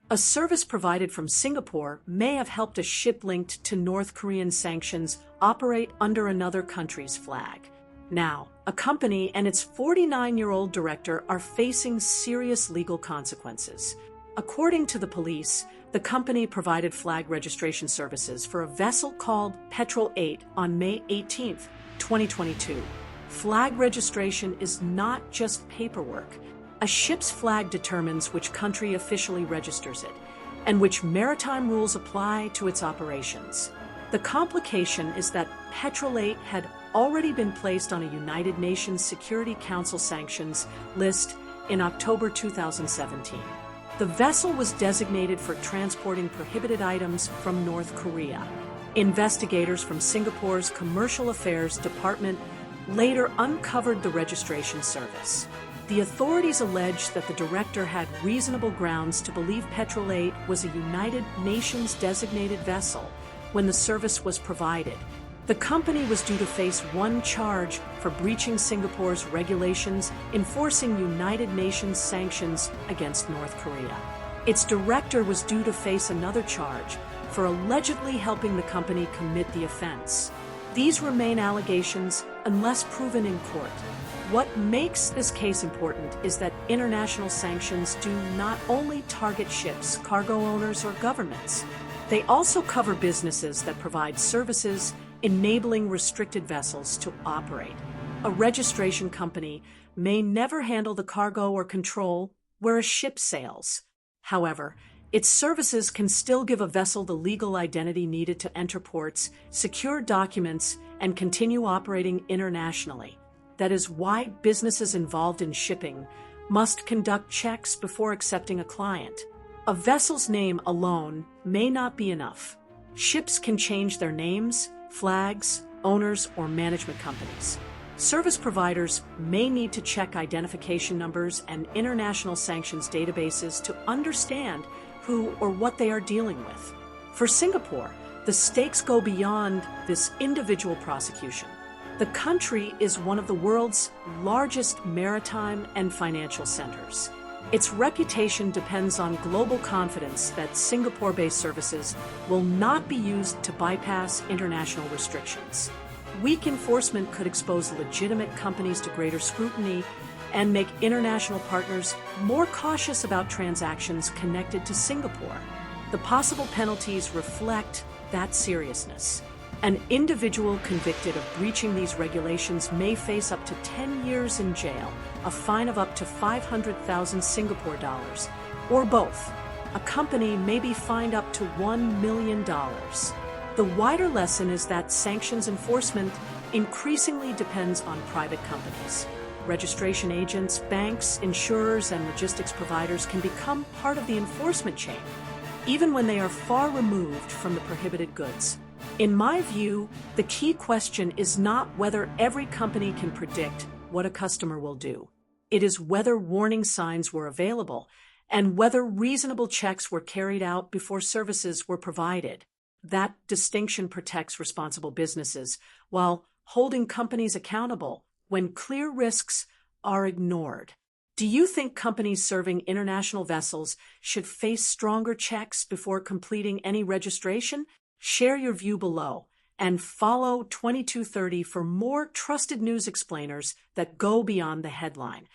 A service provided from Singapore may have helped a ship linked to North Korean sanctions operate under another country's flag. Now, a company and its 49-year-old director are facing serious legal consequences. According to the police, the company provided flag registration services for a vessel called PETREL 8 on May 18, 2022. Flag registration is not just paperwork. A ship's flag determines which country officially registers it, and which maritime rules apply to its operations. The complication is that PETREL 8 had already been placed on a United Nations Security Council sanctions list in October 2017. The vessel was designated for transporting prohibited items from North Korea. Investigators from Singapore's Commercial Affairs Department later uncovered the registration service. The authorities alleged that the director had reasonable grounds to believe PETREL 8 was a United Nations designated vessel when the service was provided. The company was due to face one charge for breaching Singapore's regulations enforcing United Nations sanctions against North Korea. Its director was due to face another charge for allegedly helping the company commit the offense. These remain allegations unless proven in court. What makes this case important is that international sanctions do not only target ships, cargo owners, or governments. They also cover businesses that provide services, enabling restricted vessels to operate. A registration company may never handle the cargo or control where a ship sails. However, its services can still give a vessel the legal identity needed to enter ports, secure documents, and continue operating internationally. That is why businesses involved in shipping must conduct checks before accepting a client. A vessel's name alone may not be enough. Ships can change their names, flags, owners, or management companies. Service providers may need to check identification numbers and international sanctions databases to understand who or what they are dealing with. For Singapore, the stakes go beyond this individual prosecution. The country is one of the world's largest maritime and financial centers. Its reputation depends on global confidence that Singapore-based services will not be used to bypass international restrictions. Weak enforcement could expose legitimate companies to greater scrutiny and make international partners more cautious about transactions connected to Singapore. The possible penalties reflect that seriousness. An individual convicted of breaching these regulations may face up to 10 years in jail, a fine of up to 500,000 Singapore dollars, or both. A company may be fined up to $1 million. The wider lesson is that sanctions enforcement increasingly depends on private companies. Registration agents, banks, insurers, and logistics providers can become part of the enforcement chain, even when they are far removed from the prohibited goods. In my view, the key question is not whether every company can predict what a customer will do. It is whether warning signs were available and whether reasonable checks were carried out before services were provided. That distinction protects responsible businesses while holding companies accountable when clear risks are ignored. Do you think companies serving international vessels should face stronger checks before completing any registration? Share your view below and follow 2230 for more trusted news explainers that go beyond the headline.